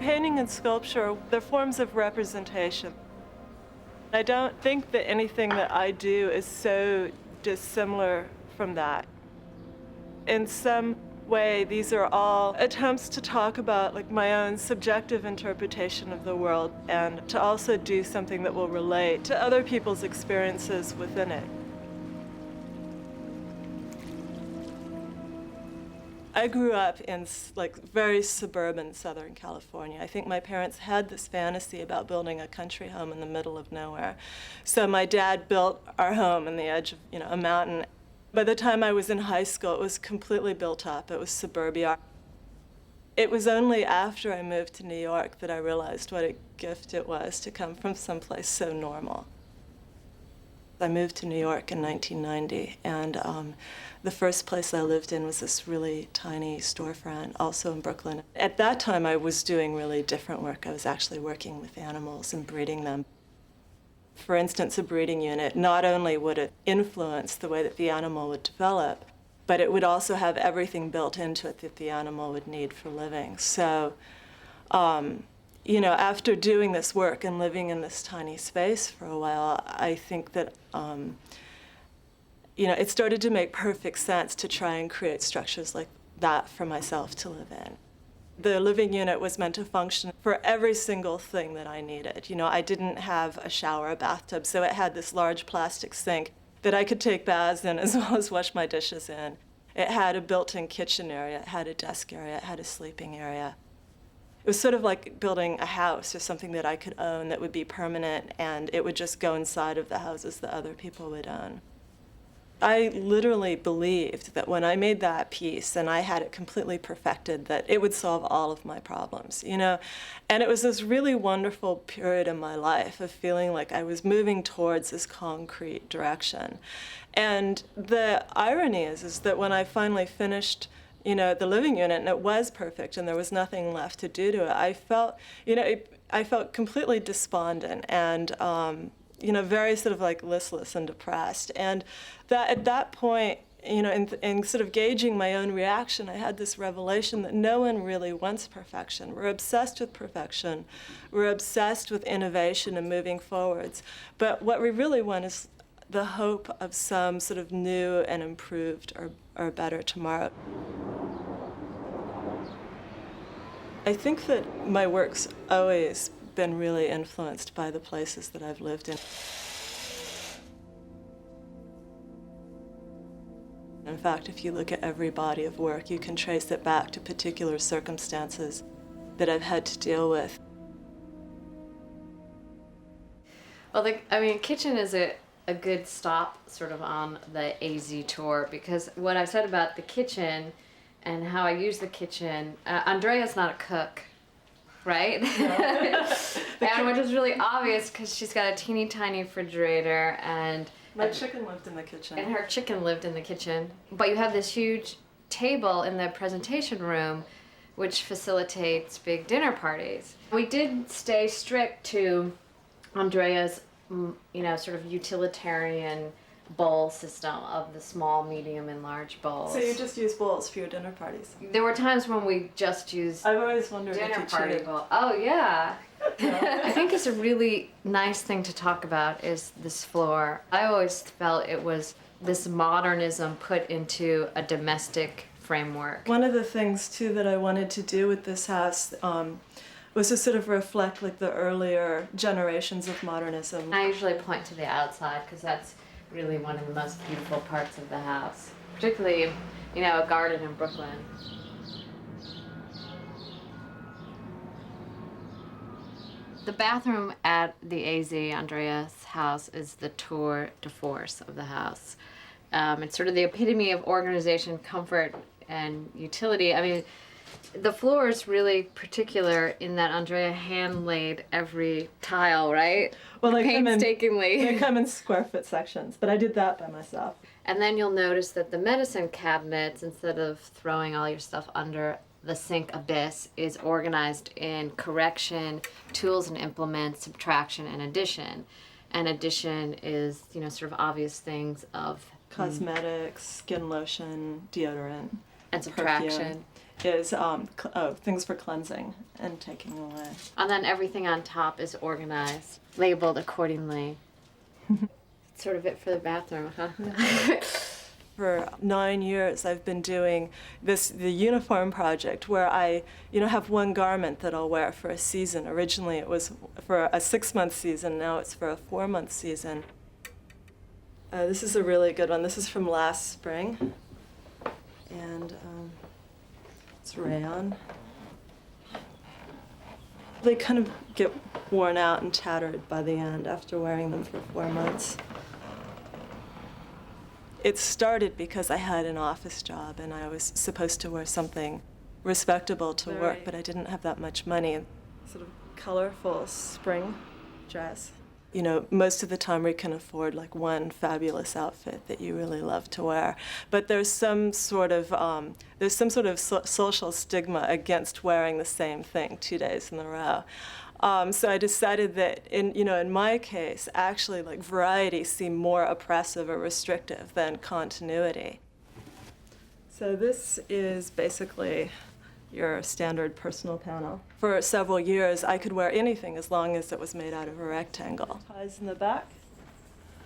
Painting and sculpture, they're forms of representation. I don't think that anything that I do is so dissimilar from that. In some way, these are all attempts to talk about like my own subjective interpretation of the world and to also do something that will relate to other people's experiences within it. I grew up in like very suburban Southern California. I think my parents had this fantasy about building a country home in the middle of nowhere. So my dad built our home on the edge of, a mountain. By the time I was in high school, it was completely built up. It was suburbia. It was only after I moved to New York that I realized what a gift it was to come from someplace so normal. I moved to New York in 1990, and the first place I lived in was this really tiny storefront, also in Brooklyn. At that time, I was doing really different work. I was actually working with animals and breeding them. For instance, a breeding unit, not only would it influence the way that the animal would develop, but it would also have everything built into it that the animal would need for living. So, after doing this work and living in this tiny space for a while, I think that, it started to make perfect sense to try and create structures like that for myself to live in. The living unit was meant to function for every single thing that I needed. I didn't have a shower or bathtub, so it had this large plastic sink that I could take baths in as well as wash my dishes in. It had a built-in kitchen area, it had a desk area, it had a sleeping area. It was sort of like building a house or something that I could own that would be permanent, and it would just go inside of the houses that other people would own. I literally believed that when I made that piece and I had it completely perfected, that it would solve all of my problems, And it was this really wonderful period in my life of feeling like I was moving towards this concrete direction. And the irony is that when I finally finished the living unit, and it was perfect, and there was nothing left to do to it, I felt, I felt completely despondent and, very sort of like listless and depressed. And that at that point, in sort of gauging my own reaction, I had this revelation that no one really wants perfection. We're obsessed with perfection. We're obsessed with innovation and moving forwards. But what we really want is the hope of some sort of new and improved or better tomorrow. I think that my work's always been really influenced by the places that I've lived in. In fact, if you look at every body of work, you can trace it back to particular circumstances that I've had to deal with. Well, kitchen is a good stop sort of on the AZ tour, because what I've said about the kitchen and how I use the kitchen, Andrea's not a cook, right? And which is really obvious because she's got a teeny tiny refrigerator and my chicken lived in the kitchen. And her chicken lived in the kitchen. But you have this huge table in the presentation room which facilitates big dinner parties. We did stay strict to Andrea's sort of utilitarian bowl system of the small, medium, and large bowls. So you just use bowls for your dinner parties? There were times when we just used I've always wondered dinner if you party cheated. bowl. Oh yeah. I think it's a really nice thing to talk about is this floor. I always felt it was this modernism put into a domestic framework. One of the things too that I wanted to do with this house was to sort of reflect like the earlier generations of modernism. I usually point to the outside because that's really one of the most beautiful parts of the house, particularly, a garden in Brooklyn. The bathroom at the AZ, Andrea's house, is the tour de force of the house. It's sort of the epitome of organization, comfort, and utility. I mean, the floor is really particular in that Andrea hand-laid every tile, right? Well, painstakingly. They come in square foot sections, but I did that by myself. And then you'll notice that the medicine cabinets, instead of throwing all your stuff under the sink abyss, is organized in correction, tools and implements, subtraction, and addition. And addition is, sort of obvious things of cosmetics, skin lotion, deodorant, and subtraction. perfume. is things for cleansing and taking away. And then everything on top is organized, labeled accordingly. Sort of it for the bathroom, huh? For 9 years, I've been doing the uniform project where I, have one garment that I'll wear for a season. Originally, it was for a 6-month season. Now it's for a 4-month season. This is a really good one. This is from last spring, and it's rayon. They kind of get worn out and tattered by the end after wearing them for 4 months. It started because I had an office job and I was supposed to wear something respectable to work, but I didn't have that much money. Sort of colorful spring dress. Most of the time we can afford like one fabulous outfit that you really love to wear, but there's some sort of social stigma against wearing the same thing 2 days in a row. So I decided that in my case, actually, like, variety seemed more oppressive or restrictive than continuity. So this is basically your standard personal panel. For several years, I could wear anything as long as it was made out of a rectangle. Ties in the back,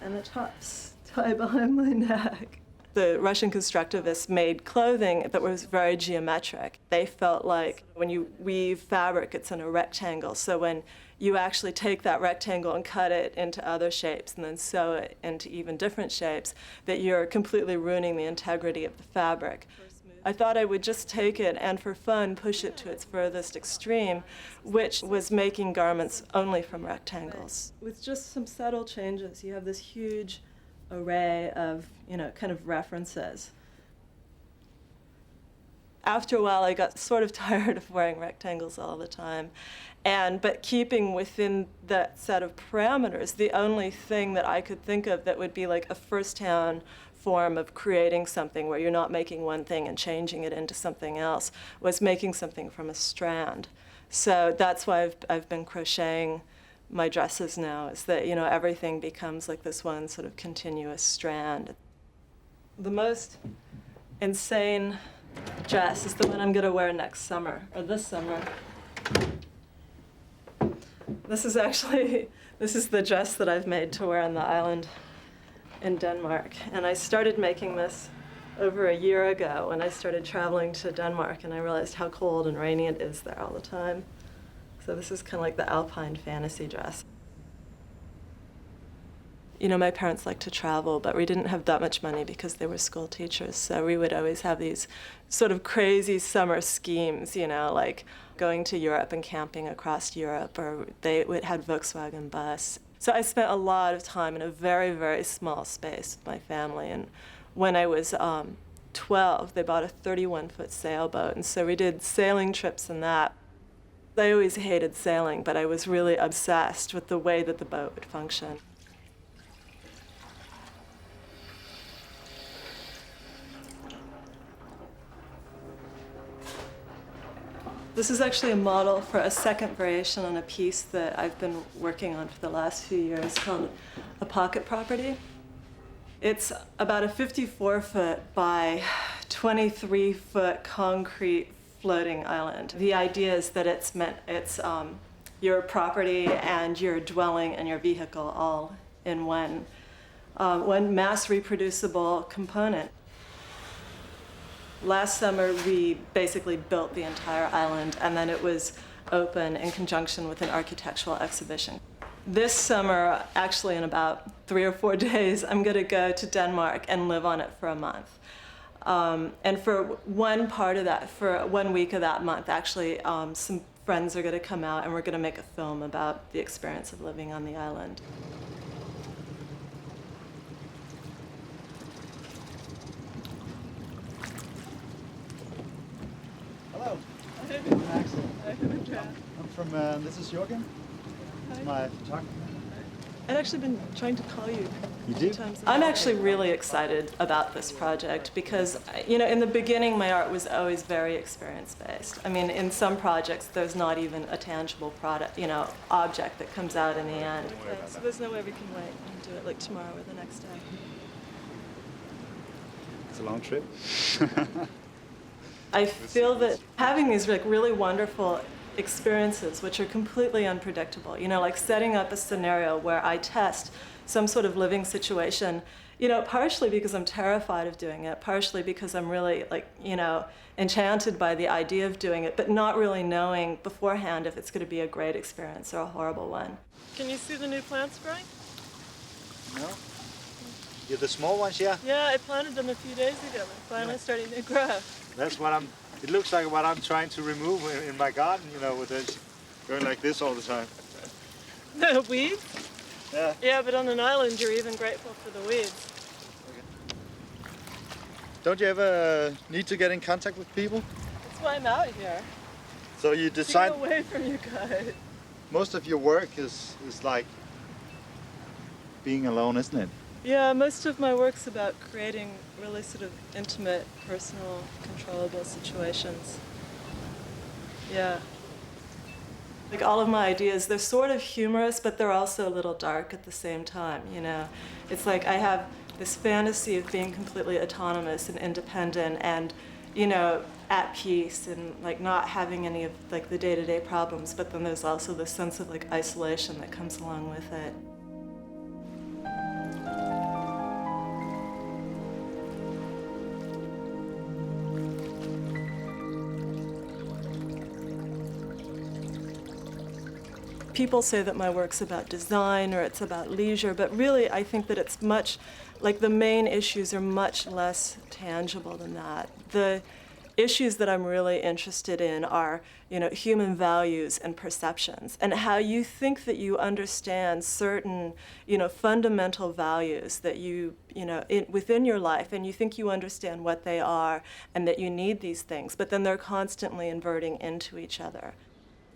and the tops tie behind my neck. The Russian constructivists made clothing that was very geometric. They felt like when you weave fabric, it's in a rectangle. So when you actually take that rectangle and cut it into other shapes and then sew it into even different shapes, that you're completely ruining the integrity of the fabric. I thought I would just take it and for fun push it to its furthest extreme, which was making garments only from rectangles. With just some subtle changes, you have this huge array of, kind of references. After a while, I got sort of tired of wearing rectangles all the time. But keeping within that set of parameters, the only thing that I could think of that would be like a first-hand form of creating something where you're not making one thing and changing it into something else was making something from a strand. So that's why I've been crocheting my dresses now, is that everything becomes like this one sort of continuous strand. The most insane dress is the one I'm going to wear next summer, or this summer. This is the dress that I've made to wear on the island in Denmark, and I started making this over a year ago when I started traveling to Denmark, and I realized how cold and rainy it is there all the time. So this is kind of like the alpine fantasy dress. My parents liked to travel, but we didn't have that much money because they were school teachers. So we would always have these sort of crazy summer schemes, like going to Europe and camping across Europe, or they had Volkswagen bus. So I spent a lot of time in a very, very small space with my family. And when I was 12, they bought a 31-foot sailboat. And so we did sailing trips in that. I always hated sailing, but I was really obsessed with the way that the boat would function. This is actually a model for a second variation on a piece that I've been working on for the last few years called A Pocket Property. It's about a 54-foot by 23-foot concrete floating island. The idea is that it's your property and your dwelling and your vehicle all in one mass reproducible component. Last summer, we basically built the entire island, and then it was open in conjunction with an architectural exhibition. This summer, actually in about 3 or 4 days, I'm going to go to Denmark and live on it for a month. And for one part of that, for 1 week of that month, actually, some friends are going to come out and we're going to make a film about the experience of living on the island. Hello. I'm Axel. I'm from, this is Jürgen. It's my photographer. I'd actually been trying to call you. You did? I'm actually really excited about this project because, in the beginning, my art was always very experience-based. I mean, in some projects, there's not even a tangible product, object that comes out in the end. Okay, so there's no way we can wait and do it like tomorrow or the next day. It's a long trip. I feel that having these like really wonderful experiences, which are completely unpredictable, you know, like setting up a scenario where I test some sort of living situation, you know, partially because I'm terrified of doing it, partially because I'm really like, you know, enchanted by the idea of doing it, but not really knowing beforehand if it's going to be a great experience or a horrible one. Can you see the new plants growing? No? Yeah, the small ones, yeah. Yeah, I planted them a few days ago. They're finally starting to grow. That's what it looks like what I'm trying to remove in my garden, you know, with this, going like this all the time. The weeds? Yeah. Yeah, but on an island, you're even grateful for the weeds. Don't you ever need to get in contact with people? That's why I'm out here. So you decide, To get away from you guys. most of your work is like being alone, isn't it? Yeah, most of my work's about creating really sort of intimate, personal, controllable situations. Yeah. Like all of my ideas, they're sort of humorous, but they're also a little dark at the same time, you know? It's like I have this fantasy of being completely autonomous and independent and, you know, at peace and like not having any of like the day-to-day problems, but then there's also this sense of like isolation that comes along with it. People say that my work's about design or it's about leisure, but really I think that it's much, like the main issues are much less tangible than that. The issues that I'm really interested in are, you know, human values and perceptions and how you think that you understand certain, you know, fundamental values that you know, within your life, and you think you understand what they are and that you need these things, but then they're constantly inverting into each other.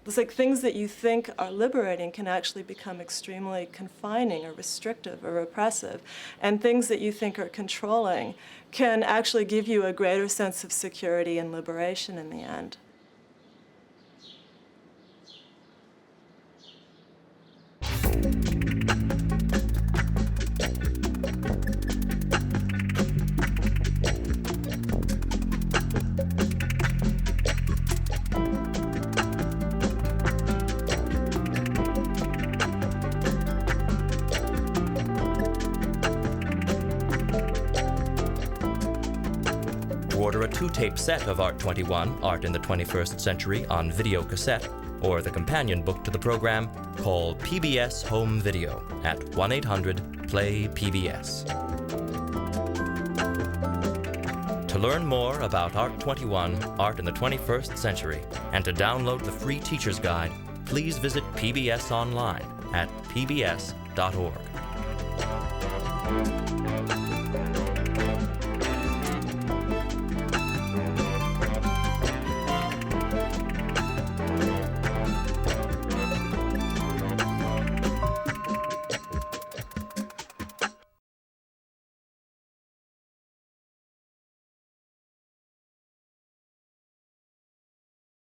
It's like things that you think are liberating can actually become extremely confining or restrictive or repressive. And things that you think are controlling can actually give you a greater sense of security and liberation in the end. To order a 2-tape set of Art 21, Art in the 21st Century on video cassette, or the companion book to the program, call PBS Home Video at 1-800-PLAY-PBS. To learn more about Art 21, Art in the 21st Century, and to download the free teacher's guide, please visit PBS online at pbs.org.